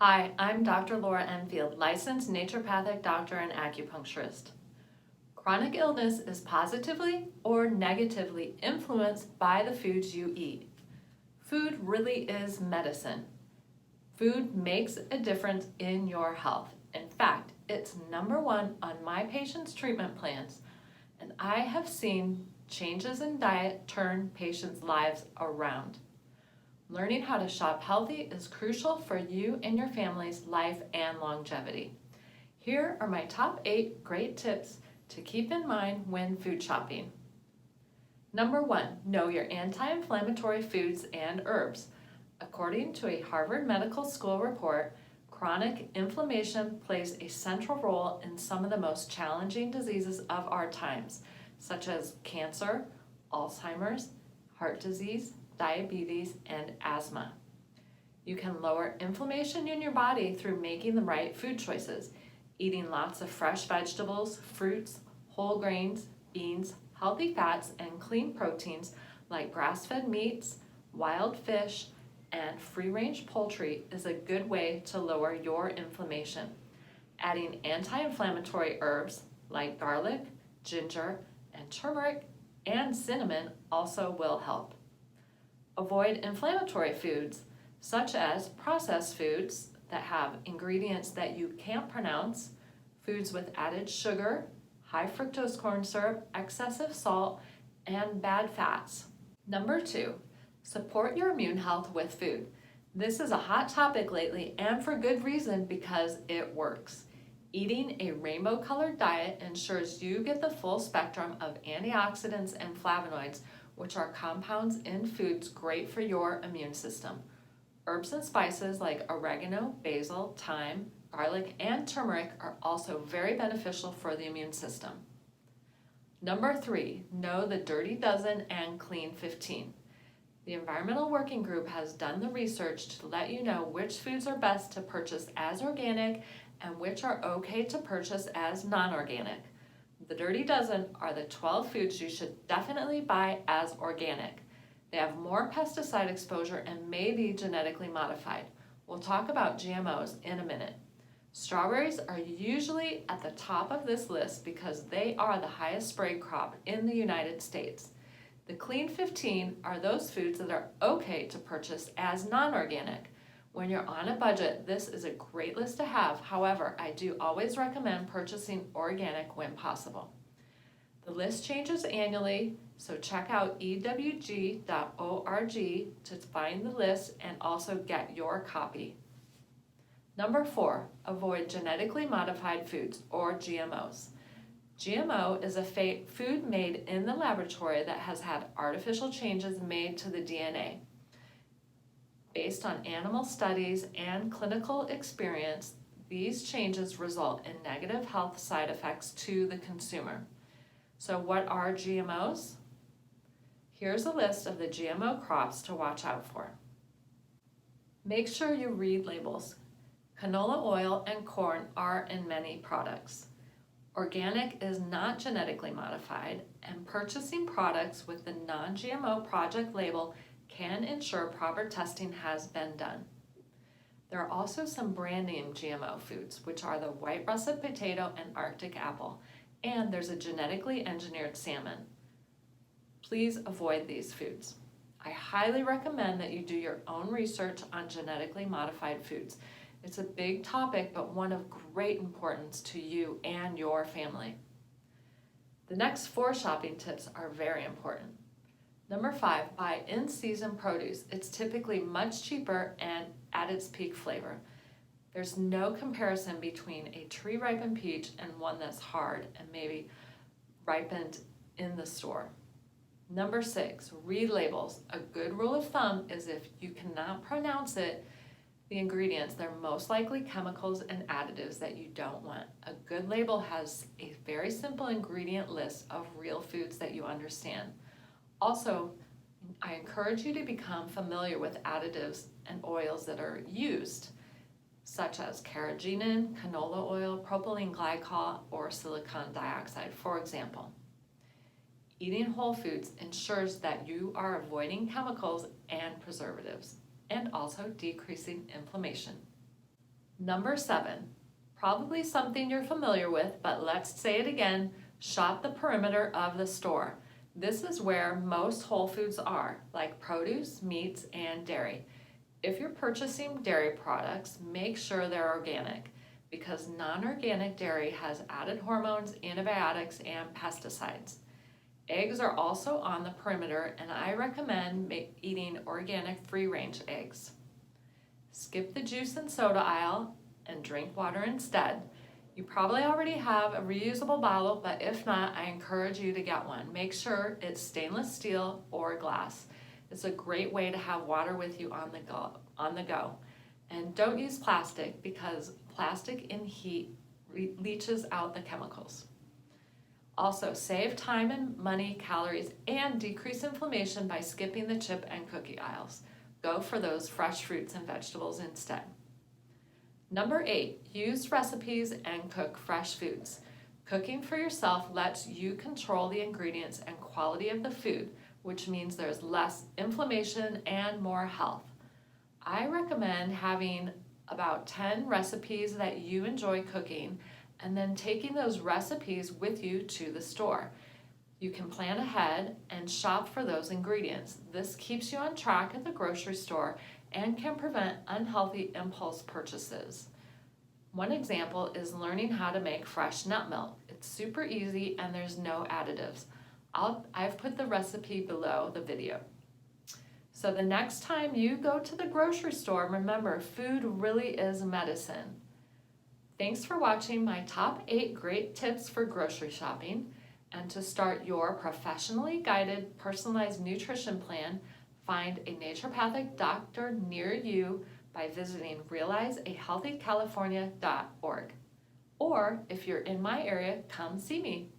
Hi, I'm Dr. Laura Enfield, licensed naturopathic doctor and acupuncturist. Chronic illness is positively or negatively influenced by the foods you eat. Food really is medicine. Food makes a difference in your health. In fact, it's number one on my patients' treatment plans, and I have seen changes in diet turn patients' lives around. Learning how to shop healthy is crucial for you and your family's life and longevity. Here are my top 8 great tips to keep in mind when food shopping. Number 1, know your anti-inflammatory foods and herbs. According to a Harvard Medical School report, chronic inflammation plays a central role in some of the most challenging diseases of our times, such as cancer, Alzheimer's, heart disease, diabetes, and asthma. You can lower inflammation in your body through making the right food choices, eating lots of fresh vegetables, fruits, whole grains, beans, healthy fats, and clean proteins like grass-fed meats, wild fish, and free-range poultry is a good way to lower your inflammation. Adding anti-inflammatory herbs like garlic, ginger, and turmeric, and cinnamon also will help. Avoid inflammatory foods, such as processed foods that have ingredients that you can't pronounce, foods with added sugar, high fructose corn syrup, excessive salt, and bad fats. Number 2, support your immune health with food. This is a hot topic lately, and for good reason, because it works. Eating a rainbow-colored diet ensures you get the full spectrum of antioxidants and flavonoids, which are compounds in foods great for your immune system. Herbs and spices like oregano, basil, thyme, garlic, and turmeric are also very beneficial for the immune system. Number 3, know the Dirty Dozen and Clean 15. The Environmental Working Group has done the research to let you know which foods are best to purchase as organic and which are okay to purchase as non-organic. The Dirty Dozen are the 12 foods you should definitely buy as organic. They have more pesticide exposure and may be genetically modified. We'll talk about GMOs in a minute. Strawberries are usually at the top of this list because they are the highest sprayed crop in the United States. The Clean 15 are those foods that are okay to purchase as non-organic. When you're on a budget, this is a great list to have. However, I do always recommend purchasing organic when possible. The list changes annually, so check out ewg.org to find the list and also get your copy. Number 4, avoid genetically modified foods or GMOs. GMO is a food made in the laboratory that has had artificial changes made to the DNA. Based on animal studies and clinical experience, these changes result in negative health side effects to the consumer. So what are GMOs? Here's a list of the GMO crops to watch out for. Make sure you read labels. Canola oil and corn are in many products. Organic is not genetically modified, and purchasing products with the non-GMO project label can ensure proper testing has been done. There are also some brand name GMO foods, which are the white russet potato and Arctic apple, and there's a genetically engineered salmon. Please avoid these foods. I highly recommend that you do your own research on genetically modified foods. It's a big topic, but one of great importance to you and your family. The next 4 shopping tips are very important. Number 5, buy in-season produce. It's typically much cheaper and at its peak flavor. There's no comparison between a tree-ripened peach and one that's hard and maybe ripened in the store. Number 6, read labels. A good rule of thumb is if you cannot pronounce the ingredients, they're most likely chemicals and additives that you don't want. A good label has a very simple ingredient list of real foods that you understand. Also, I encourage you to become familiar with additives and oils that are used, such as carrageenan, canola oil, propylene glycol, or silicon dioxide, for example. Eating whole foods ensures that you are avoiding chemicals and preservatives, and also decreasing inflammation. Number 7, probably something you're familiar with, but let's say it again, shop the perimeter of the store. This is where most whole foods are, like produce, meats, and dairy. If you're purchasing dairy products, make sure they're organic because non-organic dairy has added hormones, antibiotics, and pesticides. Eggs are also on the perimeter, and I recommend eating organic free-range eggs. Skip the juice and soda aisle and drink water instead. You probably already have a reusable bottle, but if not, I encourage you to get one. Make sure it's stainless steel or glass. It's a great way to have water with you on the go. And don't use plastic because plastic in heat leaches out the chemicals. Also, save time and money, calories, and decrease inflammation by skipping the chip and cookie aisles. Go for those fresh fruits and vegetables instead. Number 8, use recipes and cook fresh foods. Cooking for yourself lets you control the ingredients and quality of the food, which means there's less inflammation and more health. I recommend having about 10 recipes that you enjoy cooking and then taking those recipes with you to the store. You can plan ahead and shop for those ingredients. This keeps you on track at the grocery store and can prevent unhealthy impulse purchases. One example is learning how to make fresh nut milk. It's super easy and there's no additives. I've put the recipe below the video. So the next time you go to the grocery store, remember, food really is medicine. Thanks for watching my top 8 great tips for grocery shopping. And to start your professionally guided personalized nutrition plan, find a naturopathic doctor near you by visiting realizeahealthycalifornia.org. Or if you're in my area, come see me.